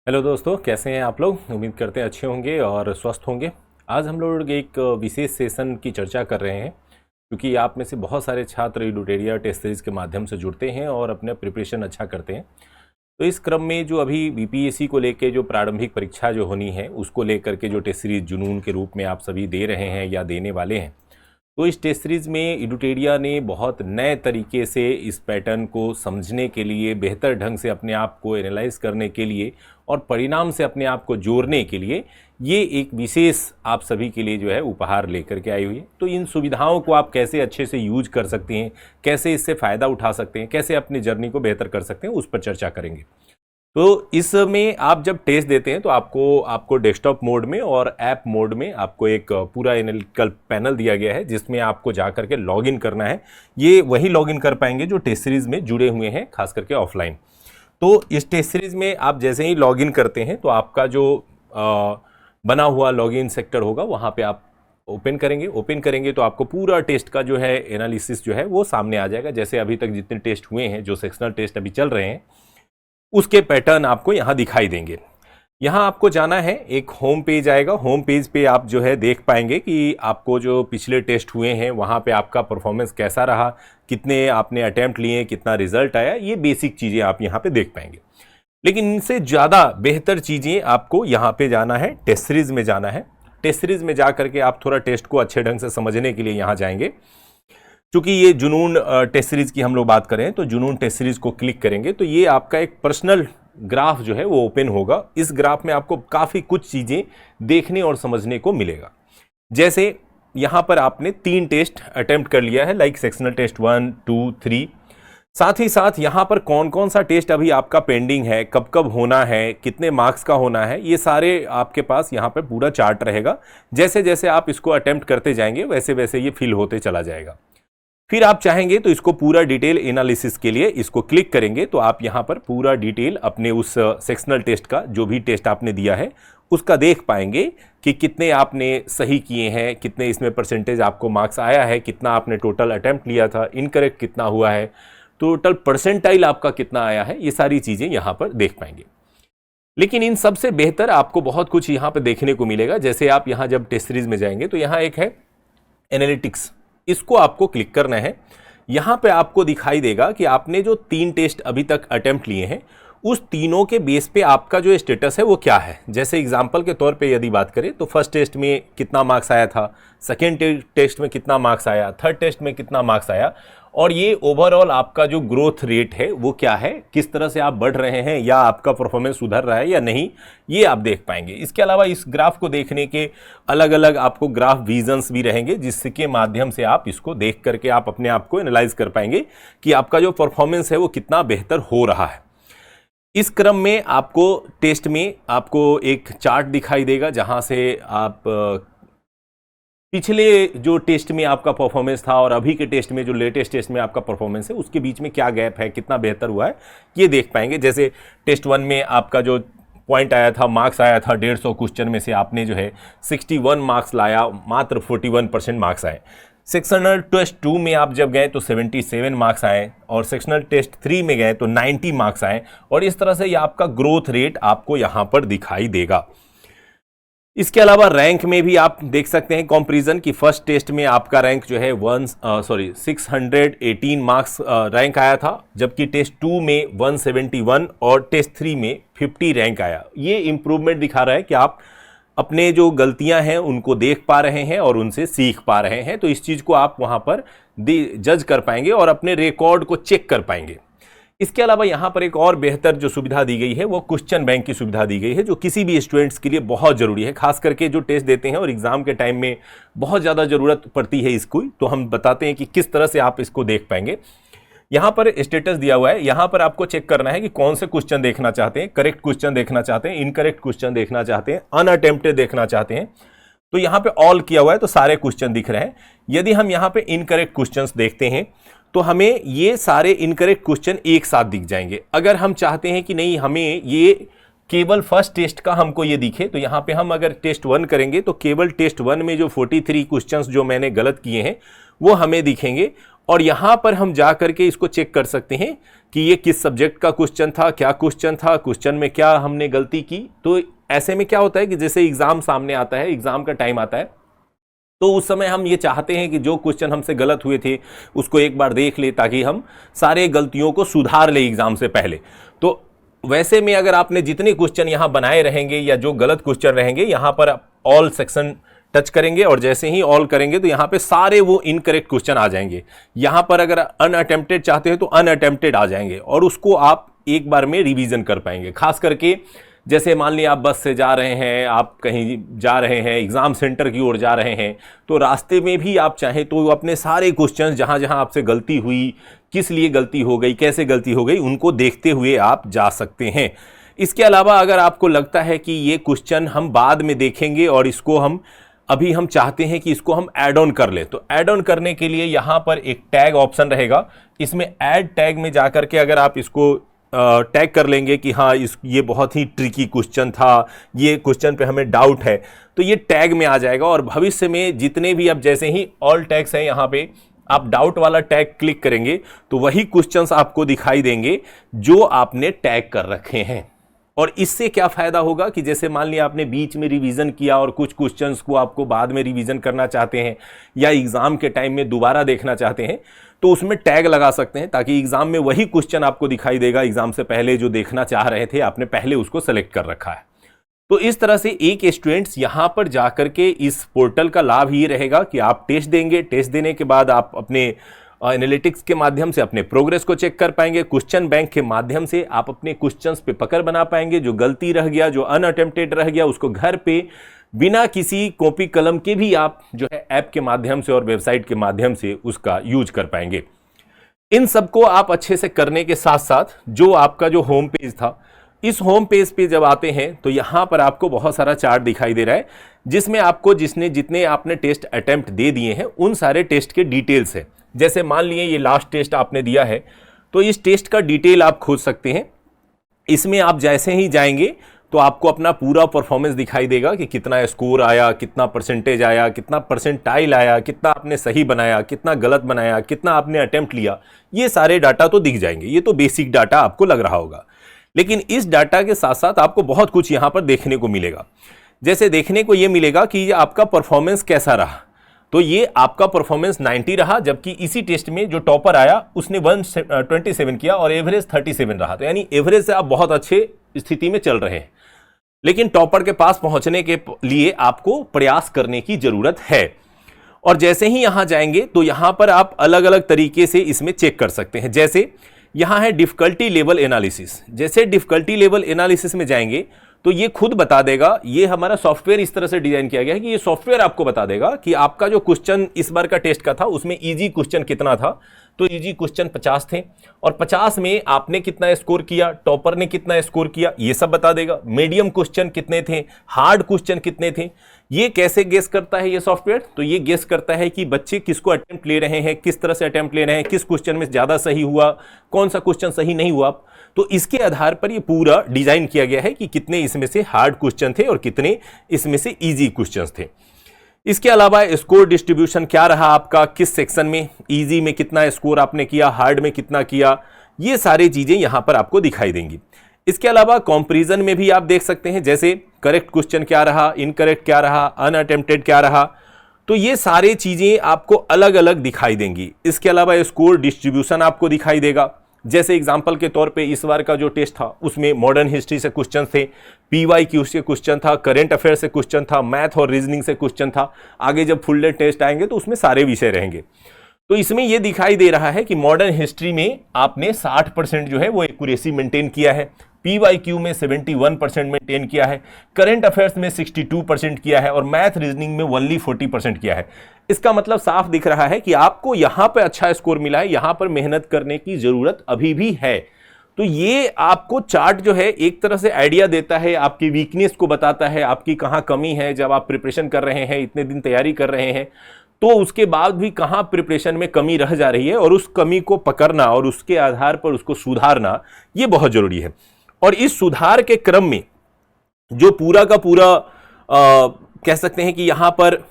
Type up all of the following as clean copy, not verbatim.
Hello दोस्तों, कैसे हैं आप लोग। उम्मीद करते हैं अच्छे होंगे और स्वस्थ होंगे। आज हम लोग एक विशेष सेशन की चर्चा कर रहे हैं क्योंकि आप में से बहुत सारे छात्र यूडोटेरिया टेस्ट सीरीज़ के माध्यम से जुड़ते हैं और अपने प्रिपरेशन अच्छा करते हैं। तो इस क्रम में जो अभी बीपीएससी को लेके जो प्रारंभिक परीक्षा जो होनी है उसको लेकर के जो टेस्ट सीरीज जुनून के रूप में आप सभी दे रहे हैं या देने वाले हैं, तो इस टेस्ट सीरीज़ में यूडोटेरिया ने बहुत नए तरीके से इस पैटर्न को समझने के लिए, बेहतर ढंग से अपने आप को एनालाइज करने के लिए और परिणाम से अपने आप को जोड़ने के लिए ये एक विशेष आप सभी के लिए जो है उपहार लेकर के आई हुई है। तो इन सुविधाओं को आप कैसे अच्छे से यूज कर सकते हैं, कैसे इससे फ़ायदा उठा सकते हैं, कैसे अपनी जर्नी को बेहतर कर सकते हैं, उस पर चर्चा करेंगे। तो इसमें आप जब टेस्ट देते हैं तो आपको डेस्कटॉप मोड में और ऐप मोड में आपको एक पूरा एनालिटिकल पैनल दिया गया है जिसमें आपको जा करके लॉगिन करना है। ये वही लॉगिन कर पाएंगे जो टेस्ट सीरीज़ में जुड़े हुए हैं, खास करके ऑफलाइन। तो इस टेस्ट सीरीज़ में आप जैसे ही लॉगिन करते हैं तो आपका जो बना हुआ लॉगिन सेक्टर होगा वहाँ पे आप ओपन करेंगे तो आपको पूरा टेस्ट का जो है एनालिसिस जो है वो सामने आ जाएगा। जैसे अभी तक जितने टेस्ट हुए हैं, जो सेक्शनल टेस्ट अभी चल रहे हैं, उसके पैटर्न आपको यहाँ दिखाई देंगे। यहाँ आपको जाना है, एक होम पेज आएगा। होम पेज पे आप जो है देख पाएंगे कि आपको जो पिछले टेस्ट हुए हैं वहाँ पे आपका परफॉर्मेंस कैसा रहा, कितने आपने अटैम्प्ट लिए, कितना रिजल्ट आया, ये बेसिक चीज़ें आप यहाँ पे देख पाएंगे। लेकिन इनसे ज़्यादा बेहतर चीज़ें आपको यहाँ पे जाना है, टेस्ट सीरीज़ में जाना है। टेस्ट सीरीज़ में जा करके आप थोड़ा टेस्ट को अच्छे ढंग से समझने के लिए यहाँ जाएंगे। चूँकि ये जुनून टेस्ट सीरीज़ की हम लोग बात करें तो जुनून टेस्ट सीरीज़ को क्लिक करेंगे तो ये आपका एक पर्सनल ग्राफ जो है वो ओपन होगा। इस ग्राफ में आपको काफ़ी कुछ चीज़ें देखने और समझने को मिलेगा। जैसे यहाँ पर आपने 3 टेस्ट अटेम्प्ट कर लिया है, लाइक सेक्शनल टेस्ट 1, 2, 3। साथ ही साथ यहाँ पर कौन कौन सा टेस्ट अभी आपका पेंडिंग है, कब कब होना है, कितने मार्क्स का होना है, ये सारे आपके पास यहाँ पर पूरा चार्ट रहेगा। जैसे जैसे आप इसको अटेम्प्ट करते जाएंगे वैसे वैसे ये फिल होते चला जाएगा। फिर आप चाहेंगे तो इसको पूरा डिटेल एनालिसिस के लिए इसको क्लिक करेंगे तो आप यहाँ पर पूरा डिटेल अपने उस सेक्शनल टेस्ट का, जो भी टेस्ट आपने दिया है उसका देख पाएंगे कि कितने आपने सही किए हैं, कितने इसमें परसेंटेज आपको मार्क्स आया है, कितना आपने टोटल अटेम्प्ट लिया था, इनकरेक्ट कितना हुआ है, टोटल परसेंटाइल आपका कितना आया है, ये सारी चीज़ें यहाँ पर देख पाएंगे। लेकिन इन सबसे बेहतर आपको बहुत कुछ यहाँ पर देखने को मिलेगा। जैसे आप यहाँ जब टेस्ट सीरीज में जाएंगे तो यहाँ एक है एनालिटिक्स, इसको आपको क्लिक करना है। यहाँ पे आपको दिखाई देगा कि आपने जो 3 टेस्ट अभी तक अटेम्प्ट लिए हैं उस तीनों के बेस पे आपका जो स्टेटस है वो क्या है। जैसे एग्जांपल के तौर पे यदि बात करें तो फर्स्ट टेस्ट में कितना मार्क्स आया था, सेकेंड टेस्ट में कितना मार्क्स आया, थर्ड टेस्ट में कितना मार्क्स आया, और ये ओवरऑल आपका जो ग्रोथ रेट है वो क्या है, किस तरह से आप बढ़ रहे हैं या आपका परफॉर्मेंस सुधर रहा है या नहीं, ये आप देख पाएंगे। इसके अलावा इस ग्राफ को देखने के अलग अलग आपको ग्राफ विजन्स भी रहेंगे जिसके माध्यम से आप इसको देख करके आप अपने आप को एनालाइज कर पाएंगे कि आपका जो परफॉर्मेंस है वो कितना बेहतर हो रहा है। इस क्रम में आपको टेस्ट में आपको एक चार्ट दिखाई देगा जहां से आप पिछले जो टेस्ट में आपका परफॉर्मेंस था और अभी के टेस्ट में जो लेटेस्ट टेस्ट में आपका परफॉर्मेंस है उसके बीच में क्या गैप है, कितना बेहतर हुआ है, ये देख पाएंगे। जैसे टेस्ट 1 में आपका जो पॉइंट आया था, मार्क्स आया था 150 क्वेश्चन में से आपने जो है 61 मार्क्स लाया, मात्र 41% मार्क्स आए। सेक्शनल टेस्ट 2 में आप जब गए तो 77 मार्क्स आए और सेक्शनल टेस्ट 3 में गए तो 90 मार्क्स आए, और इस तरह से ये आपका ग्रोथ रेट आपको यहाँ पर दिखाई देगा। इसके अलावा रैंक में भी आप देख सकते हैं कंपैरिजन की फर्स्ट टेस्ट में आपका रैंक जो है 618 मार्क्स रैंक आया था, जबकि टेस्ट 2 में 171 और टेस्ट 3 में 50 रैंक आया। ये इंप्रूवमेंट दिखा रहा है कि आप अपने जो गलतियां हैं उनको देख पा रहे हैं और उनसे सीख पा रहे हैं। तो इस चीज़ को आप वहाँ पर जज कर पाएंगे और अपने रिकॉर्ड को चेक कर पाएंगे। इसके अलावा यहाँ पर एक और बेहतर जो सुविधा दी गई है वो क्वेश्चन बैंक की सुविधा दी गई है, जो किसी भी स्टूडेंट्स के लिए बहुत ज़रूरी है, खास करके जो टेस्ट देते हैं और एग्जाम के टाइम में बहुत ज़्यादा ज़रूरत पड़ती है इसको। तो हम बताते हैं कि किस तरह से आप इसको देख पाएंगे। यहाँ पर स्टेटस दिया हुआ है, यहाँ पर आपको चेक करना है कि कौन से क्वेश्चन देखना चाहते हैं, करेक्ट क्वेश्चन देखना चाहते हैं, इनकरेक्ट क्वेश्चन देखना चाहते हैं, अनअटेम्प्टेड देखना चाहते हैं। तो यहाँ पे ऑल किया हुआ है तो सारे क्वेश्चन दिख रहे हैं। यदि हम यहाँ पे इनकरेक्ट क्वेश्चंस देखते हैं तो हमें ये सारे इनकरेक्ट क्वेश्चन एक साथ दिख जाएंगे। अगर हम चाहते हैं कि नहीं हमें ये केवल फर्स्ट टेस्ट का हमको ये दिखे, तो यहाँ पे हम अगर टेस्ट 1 करेंगे तो केवल टेस्ट 1 में जो 43 क्वेश्चंस जो मैंने गलत किए हैं वो हमें दिखेंगे, और यहाँ पर हम जा करके इसको चेक कर सकते हैं कि ये किस सब्जेक्ट का क्वेश्चन था, क्या क्वेश्चन था, क्वेश्चन में क्या हमने गलती की। तो ऐसे में क्या होता है कि जैसे एग्जाम सामने आता है, एग्जाम का टाइम आता है, तो उस समय हम ये चाहते हैं कि जो क्वेश्चन हमसे गलत हुए थे उसको एक बार देख ले, ताकि हम सारे गलतियों को सुधार ले एग्जाम से पहले। तो वैसे में अगर आपने जितने क्वेश्चन यहाँ बनाए रहेंगे या जो गलत क्वेश्चन रहेंगे, यहाँ पर ऑल सेक्शन टच करेंगे और जैसे ही ऑल करेंगे तो यहाँ पे सारे वो इनकरेक्ट क्वेश्चन आ जाएंगे। यहाँ पर अगर अनअटेम्प्टेड चाहते हैं तो अनअटेम्प्टेड आ जाएंगे और उसको आप एक बार में रिवीजन कर पाएंगे। खास करके जैसे मान लिया आप बस से जा रहे हैं, आप कहीं जा रहे हैं, एग्जाम सेंटर की ओर जा रहे हैं, तो रास्ते में भी आप चाहें तो अपने सारे क्वेश्चन जहाँ जहाँ आपसे गलती हुई, किस लिए गलती हो गई, कैसे गलती हो गई, उनको देखते हुए आप जा सकते हैं। इसके अलावा अगर आपको लगता है कि ये क्वेश्चन हम बाद में देखेंगे और इसको हम अभी हम चाहते हैं कि इसको हम ऐड ऑन कर ले, तो ऐड ऑन करने के लिए यहाँ पर एक टैग ऑप्शन रहेगा। इसमें ऐड टैग में जाकर के अगर आप इसको टैग कर लेंगे कि हाँ ये बहुत ही ट्रिकी क्वेश्चन था, ये क्वेश्चन पे हमें डाउट है, तो ये टैग में आ जाएगा। और भविष्य में जितने भी अब जैसे ही ऑल टैग्स हैं यहाँ पे आप डाउट वाला टैग क्लिक करेंगे तो वही क्वेश्चंस आपको दिखाई देंगे जो आपने टैग कर रखे हैं। और इससे क्या फायदा होगा कि जैसे मान लिया आपने बीच में रिवीजन किया और कुछ क्वेश्चंस को आपको बाद में रिवीजन करना चाहते हैं या एग्जाम के टाइम में दोबारा देखना चाहते हैं, तो उसमें टैग लगा सकते हैं ताकि एग्जाम में वही क्वेश्चन आपको दिखाई देगा एग्जाम से पहले जो देखना चाह रहे थे, आपने पहले उसको सेलेक्ट कर रखा है। तो इस तरह से एक स्टूडेंट्स यहां पर जाकर के इस पोर्टल का लाभ ये रहेगा कि आप टेस्ट देंगे, टेस्ट देने के बाद आप अपने एनालिटिक्स के माध्यम से अपने प्रोग्रेस को चेक कर पाएंगे, क्वेश्चन बैंक के माध्यम से आप अपने क्वेश्चंस पे पकड़ बना पाएंगे, जो गलती रह गया, जो अनअटेम्प्टेड रह गया, उसको घर पे बिना किसी कॉपी कलम के भी आप जो है ऐप के माध्यम से और वेबसाइट के माध्यम से उसका यूज कर पाएंगे। इन सबको आप अच्छे से करने के साथ साथ जो आपका जो होम पेज था, इस होम पेज पे जब आते हैं तो यहां पर आपको बहुत सारा चार्ट दिखाई दे रहा है जिसमें आपको जितने आपने टेस्ट अटेम्प्ट दे दिए हैं उन सारे टेस्ट के डिटेल्स है। जैसे मान लिए ये लास्ट टेस्ट आपने दिया है तो इस टेस्ट का डिटेल आप खोज सकते हैं। इसमें आप जैसे ही जाएंगे तो आपको अपना पूरा परफॉर्मेंस दिखाई देगा कि कितना स्कोर आया, कितना परसेंटेज आया, कितना परसेंटाइल आया, कितना आपने सही बनाया, कितना गलत बनाया, कितना आपने अटेम्प्ट लिया, ये सारे डाटा तो दिख जाएंगे। ये तो बेसिक डाटा आपको लग रहा होगा, लेकिन इस डाटा के साथ साथ आपको बहुत कुछ यहां पर देखने को मिलेगा। जैसे देखने को ये मिलेगा कि ये आपका परफॉर्मेंस कैसा रहा, तो ये आपका परफॉर्मेंस 90 रहा, जबकि इसी टेस्ट में जो टॉपर आया उसने 127 किया और एवरेज 37 रहा। तो यानी एवरेज से आप बहुत अच्छे स्थिति में चल रहे हैं, लेकिन टॉपर के पास पहुंचने के लिए आपको प्रयास करने की जरूरत है। और जैसे ही यहां जाएंगे तो यहां पर आप अलग अलग तरीके से इसमें चेक कर सकते हैं। जैसे यहां है डिफिकल्टी लेवल एनालिसिस। जैसे डिफिकल्टी लेवल एनालिसिस में जाएंगे तो ये खुद बता देगा, ये हमारा सॉफ्टवेयर इस तरह से डिजाइन किया गया है कि ये सॉफ्टवेयर आपको बता देगा कि आपका जो क्वेश्चन इस बार का टेस्ट का था उसमें इजी क्वेश्चन कितना था। तो इजी क्वेश्चन 50 थे और 50 में आपने कितना स्कोर किया, टॉपर ने कितना स्कोर किया, ये सब बता देगा। मीडियम क्वेश्चन कितने थे, हार्ड क्वेश्चन कितने थे। ये कैसे गेस करता है ये सॉफ्टवेयर? तो ये गेस करता है कि बच्चे किसको अटेम्प्ट ले रहे हैं, किस तरह से अटेम्प्ट ले रहे हैं, किस क्वेश्चन में ज्यादा सही हुआ, कौन सा क्वेश्चन सही नहीं हुआ। तो इसके आधार पर ये पूरा डिजाइन किया गया है कि कितने इसमें से हार्ड क्वेश्चन थे और कितने इसमें से इजी क्वेश्चंस थे। इसके अलावा स्कोर डिस्ट्रीब्यूशन क्या रहा आपका, किस सेक्शन में, इजी में कितना स्कोर आपने किया, हार्ड में कितना किया, ये सारी चीजें यहां पर आपको दिखाई देंगी। इसके अलावा कंपैरिजन में भी आप देख सकते हैं, जैसे करेक्ट क्वेश्चन क्या रहा, इनकरेक्ट क्या रहा, अनअटेम्प्टेड क्या रहा, तो ये सारी चीजें आपको अलग अलग दिखाई देंगी। इसके अलावा स्कोर डिस्ट्रीब्यूशन आपको दिखाई देगा। जैसे एग्जाम्पल के तौर पे इस बार का जो टेस्ट था उसमें मॉडर्न हिस्ट्री से क्वेश्चन थे, PYQ से क्वेश्चन था, करंट अफेयर से क्वेश्चन था, मैथ और रीजनिंग से क्वेश्चन था। आगे जब फुल डे टेस्ट आएंगे तो उसमें सारे विषय रहेंगे। तो इसमें यह दिखाई दे रहा है कि मॉडर्न हिस्ट्री में आपने 60% जो है वो एक्यूरेसी मेंटेन किया है, PYQ में 71% मेंटेन किया है, करंट अफेयर्स में 62% किया है और मैथ रीजनिंग में ओनली 40% किया है। इसका मतलब साफ दिख रहा है कि आपको यहां पर अच्छा स्कोर मिला है, यहां पर मेहनत करने की जरूरत अभी भी है। तो ये आपको चार्ट जो है एक तरह से आइडिया देता है, आपकी वीकनेस को बताता है, आपकी कहां कमी है। जब आप प्रिपरेशन कर रहे हैं, इतने दिन तैयारी कर रहे हैं, तो उसके बाद भी कहां प्रिपरेशन में कमी रह जा रही है और उस कमी को पकड़ना और उसके आधार पर उसको सुधारना, ये बहुत जरूरी है। और इस सुधार के क्रम में जो पूरा का पूरा कह सकते हैं कि यहां पर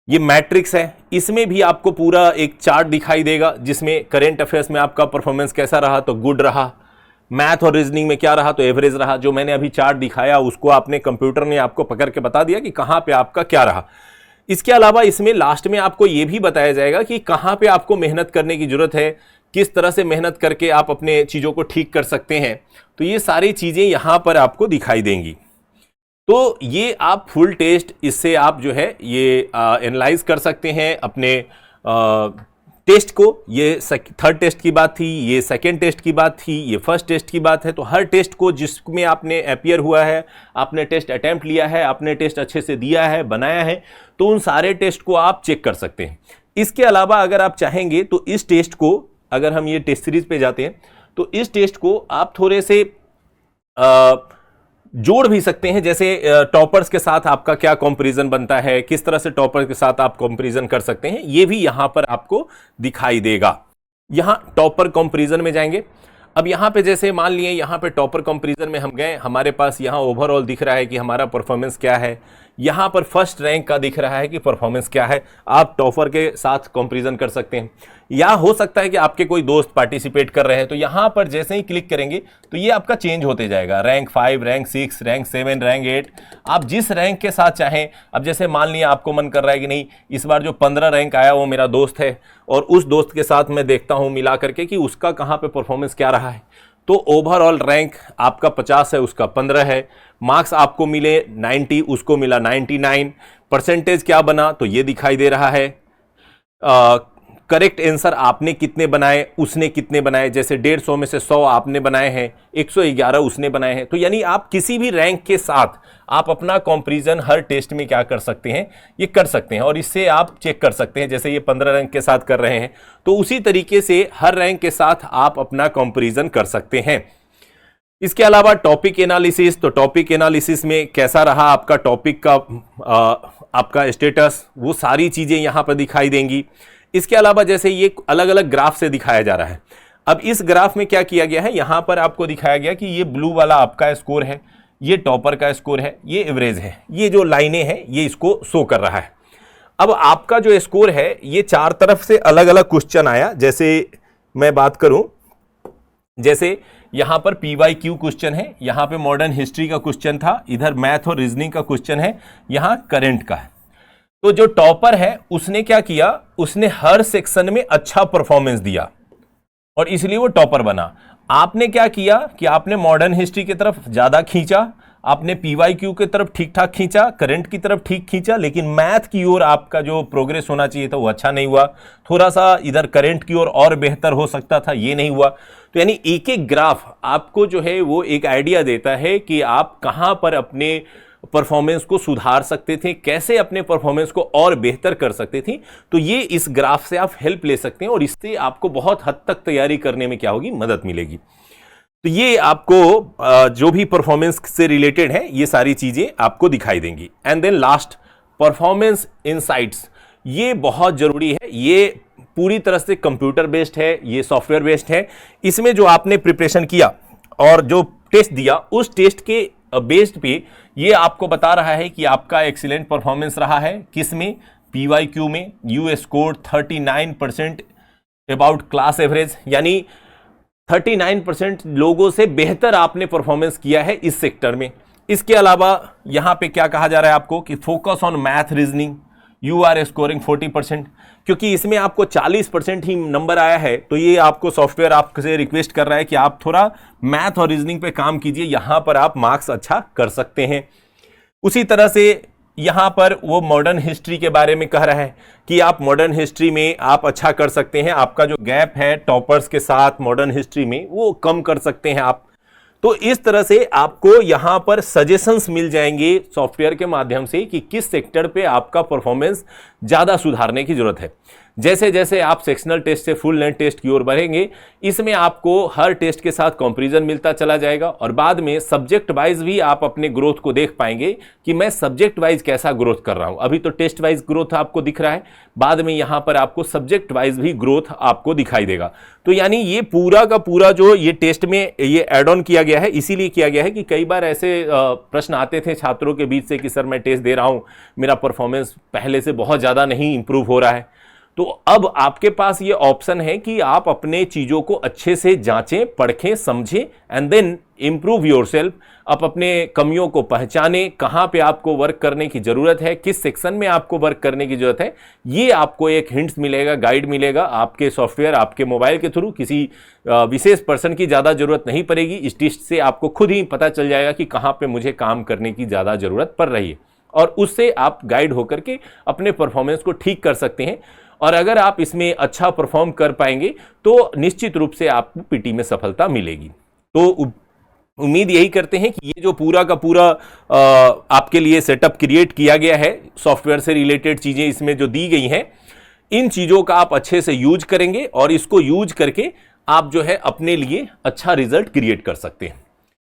ये मैट्रिक्स है, इसमें भी आपको पूरा एक चार्ट दिखाई देगा जिसमें करंट अफेयर्स में आपका परफॉर्मेंस कैसा रहा तो गुड रहा, मैथ और रीजनिंग में क्या रहा तो एवरेज रहा। जो मैंने अभी चार्ट दिखाया उसको आपने कंप्यूटर ने आपको पकड़ के बता दिया कि कहां पे आपका क्या रहा। इसके अलावा इसमें लास्ट में आपको यह भी बताया जाएगा कि कहां पे आपको मेहनत करने की जरूरत है, किस तरह से मेहनत करके आप अपने चीजों को ठीक कर सकते हैं। तो ये सारी चीजें यहां पर आपको दिखाई देंगी। तो ये आप फुल टेस्ट, इससे आप जो है ये एनालाइज कर सकते हैं अपने टेस्ट को। ये थर्ड टेस्ट की बात थी, ये सेकेंड टेस्ट की बात थी, ये फर्स्ट टेस्ट की बात है। तो हर टेस्ट को जिसमें आपने अपीयर हुआ है, आपने टेस्ट अटेम्प्ट लिया है, आपने टेस्ट अच्छे से दिया है, बनाया है, तो उन सारे टेस्ट को आप चेक कर सकते हैं। इसके अलावा अगर आप चाहेंगे तो इस टेस्ट को, अगर हम ये टेस्ट सीरीज पे जाते हैं तो इस टेस्ट को आप थोड़े से जोड़ भी सकते हैं। जैसे टॉपर्स के साथ आपका क्या कंपैरिजन बनता है, किस तरह से टॉपर्स के साथ आप कंपैरिजन कर सकते हैं, ये भी यहां पर आपको दिखाई देगा। यहां टॉपर कंपैरिजन में जाएंगे। अब यहां पे जैसे मान लिए यहां पे टॉपर कंपैरिजन में हम गए, हमारे पास यहां ओवरऑल दिख रहा है कि हमारा परफॉर्मेंस क्या है, यहां पर फर्स्ट रैंक का दिख रहा है कि परफॉर्मेंस क्या है। आप टॉपर के साथ कंपैरिजन कर सकते हैं, या हो सकता है कि आपके कोई दोस्त पार्टिसिपेट कर रहे हैं, तो यहां पर जैसे ही क्लिक करेंगे तो ये आपका चेंज होते जाएगा, रैंक 5, रैंक 6, रैंक 7, रैंक 8। आप जिस रैंक के साथ चाहें, अब जैसे मान लिया आपको मन कर रहा है कि नहीं, इस बार जो 15 रैंक आया वो मेरा दोस्त है और उस दोस्त के साथ मैं देखता हूं मिला करके कि उसका कहां पे परफॉर्मेंस क्या रहा है। तो ओवरऑल रैंक आपका 50 है, उसका 15 है, मार्क्स आपको मिले 90, उसको मिला 99, परसेंटेज क्या बना तो ये दिखाई दे रहा है। करेक्ट आंसर आपने कितने बनाए, उसने कितने बनाए, जैसे 150 में से 100 आपने बनाए हैं, 111 उसने बनाए हैं। तो यानी आप किसी भी रैंक के साथ आप अपना कंपैरिजन हर टेस्ट में क्या कर सकते हैं, ये कर सकते हैं और इससे आप चेक कर सकते हैं। जैसे ये 15 रैंक के साथ कर रहे हैं तो उसी तरीके से हर रैंक के साथ आप अपना कंपैरिजन कर सकते हैं। इसके अलावा टॉपिक एनालिसिस, तो टॉपिक एनालिसिस में कैसा रहा आपका टॉपिक का आपका स्टेटस, वो सारी चीजें यहां पर दिखाई देंगी। इसके अलावा जैसे ये अलग अलग ग्राफ से दिखाया जा रहा है। अब इस ग्राफ में क्या किया गया है, यहां पर आपको दिखाया गया कि ये ब्लू वाला आपका स्कोर है, ये टॉपर का स्कोर है, ये एवरेज है, ये जो लाइनें हैं ये इसको शो कर रहा है। अब आपका जो स्कोर है ये चार तरफ से अलग अलग क्वेश्चन आया। जैसे मैं बात करूं, जैसे यहां पर PYQ क्वेश्चन है, यहां पे मॉडर्न हिस्ट्री का क्वेश्चन था, इधर मैथ और रीजनिंग का क्वेश्चन है, यहां करंट का है। तो जो टॉपर है उसने क्या किया, उसने हर सेक्शन में अच्छा परफॉर्मेंस दिया और इसलिए वो टॉपर बना। आपने क्या किया कि आपने मॉडर्न हिस्ट्री की तरफ ज्यादा खींचा, आपने PYQ की तरफ ठीक ठाक खींचा, करंट की तरफ ठीक खींचा, लेकिन मैथ की ओर आपका जो प्रोग्रेस होना चाहिए था वो अच्छा नहीं हुआ। थोड़ा सा इधर करंट की ओर और बेहतर हो सकता था, ये नहीं हुआ। तो यानी एक एक ग्राफ आपको जो है वो एक आइडिया देता है कि आप कहां पर अपने परफॉर्मेंस को सुधार सकते थे, कैसे अपने परफॉर्मेंस को और बेहतर कर सकते थे। तो ये इस ग्राफ से आप हेल्प ले सकते हैं और इससे आपको बहुत हद तक तैयारी करने में क्या होगी, मदद मिलेगी। तो ये आपको जो भी परफॉर्मेंस से रिलेटेड है ये सारी चीजें आपको दिखाई देंगी। And then last, performance insights, ये बहुत जरूरी है। ये पूरी तरह से कंप्यूटर बेस्ड है, ये सॉफ्टवेयर बेस्ड है। इसमें जो आपने प्रिपरेशन किया और जो टेस्ट दिया, उस टेस्ट के बेस्ड पे ये आपको बता रहा है कि आपका एक्सीलेंट परफॉर्मेंस रहा है किस में, PYQ में। You scored 39% about class average, यानी 39% लोगों से बेहतर आपने परफॉर्मेंस किया है इस सेक्टर में। इसके अलावा यहां पे क्या कहा जा रहा है आपको कि focus on math reasoning, you are scoring 40%, क्योंकि इसमें आपको 40% ही नंबर आया है। तो ये आपको सॉफ्टवेयर आपसे रिक्वेस्ट कर रहा है कि आप थोड़ा मैथ और रीजनिंग पे काम कीजिए, यहां पर आप मार्क्स अच्छा कर सकते हैं। उसी तरह से यहां पर वो मॉडर्न हिस्ट्री के बारे में कह रहा है कि आप मॉडर्न हिस्ट्री में आप अच्छा कर सकते हैं, आपका जो गैप है टॉपर्स के साथ मॉडर्न हिस्ट्री में वो कम कर सकते हैं आप। तो इस तरह से आपको यहां पर सजेशंस मिल जाएंगे सॉफ्टवेयर के माध्यम से कि किस सेक्टर पे आपका परफॉर्मेंस ज्यादा सुधारने की जरूरत है। जैसे जैसे आप सेक्शनल टेस्ट से फुल लेंथ टेस्ट की ओर बढ़ेंगे, इसमें आपको हर टेस्ट के साथ कंपैरिजन मिलता चला जाएगा और बाद में सब्जेक्ट वाइज भी आप अपने ग्रोथ को देख पाएंगे कि मैं सब्जेक्ट वाइज कैसा ग्रोथ कर रहा हूं। अभी तो टेस्ट वाइज ग्रोथ आपको दिख रहा है, बाद में यहां पर आपको सब्जेक्ट वाइज भी ग्रोथ आपको दिखाई देगा। तो यानी ये पूरा का पूरा जो ये टेस्ट में ये ऐड ऑन किया गया है, इसीलिए किया गया है कि कई बार ऐसे प्रश्न आते थे छात्रों के बीच से कि सर मैं टेस्ट दे रहा हूं, मेरा परफॉर्मेंस पहले से बहुत ज्यादा नहीं इंप्रूव हो रहा है। तो अब आपके पास ये ऑप्शन है कि आप अपने चीजों को अच्छे से जांचें, परखें, समझें एंड देन इंप्रूव योरसेल्फ। आप अपने कमियों को पहचानें, कहां पे आपको वर्क करने की जरूरत है, किस सेक्शन में आपको वर्क करने की जरूरत है, ये आपको एक हिंट्स मिलेगा, गाइड मिलेगा आपके सॉफ्टवेयर, आपके मोबाइल के थ्रू। किसी विशेष पर्सन की ज्यादा जरूरत नहीं पड़ेगी। इस टेस्ट से आपको खुद ही पता चल जाएगा कि कहां पे मुझे काम करने की ज्यादा जरूरत पड़ रही है और उससे आप गाइड होकर के अपने परफॉर्मेंस को ठीक कर सकते हैं। और अगर आप इसमें अच्छा परफॉर्म कर पाएंगे तो निश्चित रूप से आपको पीटी में सफलता मिलेगी। तो उम्मीद यही करते हैं कि ये जो पूरा का पूरा आपके लिए सेटअप क्रिएट किया गया है, सॉफ्टवेयर से रिलेटेड चीजें इसमें जो दी गई हैं, इन चीजों का आप अच्छे से यूज करेंगे और इसको यूज करके आप जो है अपने लिए अच्छा रिजल्ट क्रिएट कर सकते हैं।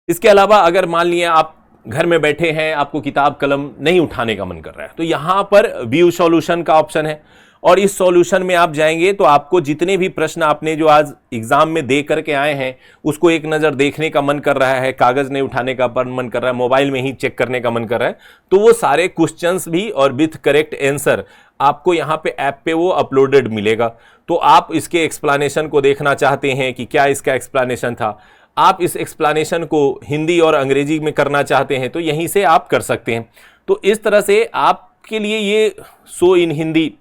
इसके अलावा अगर मान लिया आप घर में बैठे हैं, आपको किताब कलम नहीं उठाने का मन कर रहा है, तो यहां पर व्यू सॉल्यूशन का ऑप्शन है और इस सॉल्यूशन में आप जाएंगे तो आपको जितने भी प्रश्न आपने जो आज एग्जाम में दे करके आए हैं उसको एक नज़र देखने का मन कर रहा है, कागज़ नहीं उठाने का मन कर रहा है, मोबाइल में ही चेक करने का मन कर रहा है, तो वो सारे क्वेश्चंस भी और विथ करेक्ट आंसर आपको यहाँ पे ऐप पे वो अपलोडेड मिलेगा। तो आप इसके एक्सप्लेनेशन को देखना चाहते हैं कि क्या इसका एक्सप्लेनेशन था, आप इस एक्सप्लेनेशन को हिंदी और अंग्रेजी में करना चाहते हैं तो यहीं से आप कर सकते हैं। तो इस तरह से आपके लिए ये शो इन हिंदी,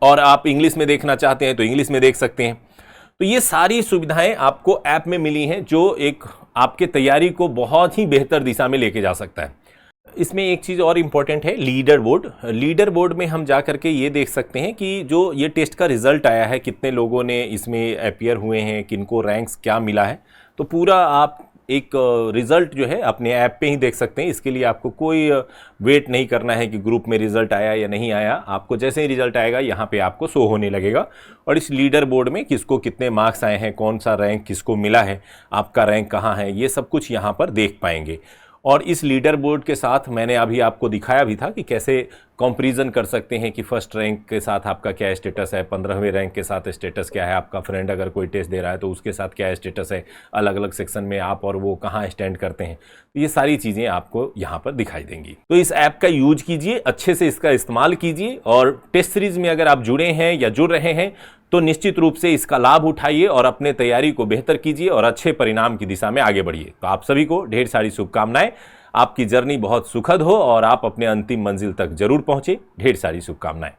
और आप इंग्लिश में देखना चाहते हैं तो इंग्लिश में देख सकते हैं। तो ये सारी सुविधाएं आपको ऐप में मिली हैं जो एक आपके तैयारी को बहुत ही बेहतर दिशा में लेके जा सकता है। इसमें एक चीज़ और इम्पॉर्टेंट है, लीडर बोर्ड। लीडर बोर्ड में हम जा करके ये देख सकते हैं कि जो ये टेस्ट का रिजल्ट आया है, कितने लोगों ने इसमें अपीयर हुए हैं, किनको रैंक्स क्या मिला है, तो पूरा आप एक रिज़ल्ट जो है अपने ऐप पे ही देख सकते हैं। इसके लिए आपको कोई वेट नहीं करना है कि ग्रुप में रिज़ल्ट आया या नहीं आया। आपको जैसे ही रिज़ल्ट आएगा यहाँ पे आपको शो होने लगेगा और इस लीडर बोर्ड में किसको कितने मार्क्स आए हैं, कौन सा रैंक किसको मिला है, आपका रैंक कहाँ है, ये सब कुछ यहाँ पर देख पाएंगे। और इस लीडर बोर्ड के साथ मैंने अभी आपको दिखाया भी था कि कैसे कंपैरिजन कर सकते हैं कि फर्स्ट रैंक के साथ आपका क्या स्टेटस है, 15वें रैंक के साथ स्टेटस क्या है, आपका फ्रेंड अगर कोई टेस्ट दे रहा है तो उसके साथ क्या स्टेटस है, अलग अलग सेक्शन में आप और वो कहाँ स्टैंड करते हैं। तो ये सारी चीज़ें आपको यहाँ पर दिखाई देंगी। तो इस ऐप का यूज कीजिए, अच्छे से इसका इस्तेमाल कीजिए और टेस्ट सीरीज में अगर आप जुड़े हैं या जुड़ रहे हैं तो निश्चित रूप से इसका लाभ उठाइए और अपने तैयारी को बेहतर कीजिए और अच्छे परिणाम की दिशा में आगे बढ़िए। तो आप सभी को ढेर सारी शुभकामनाएं, आपकी जर्नी बहुत सुखद हो और आप अपने अंतिम मंजिल तक जरूर पहुंचे। ढेर सारी शुभकामनाएं।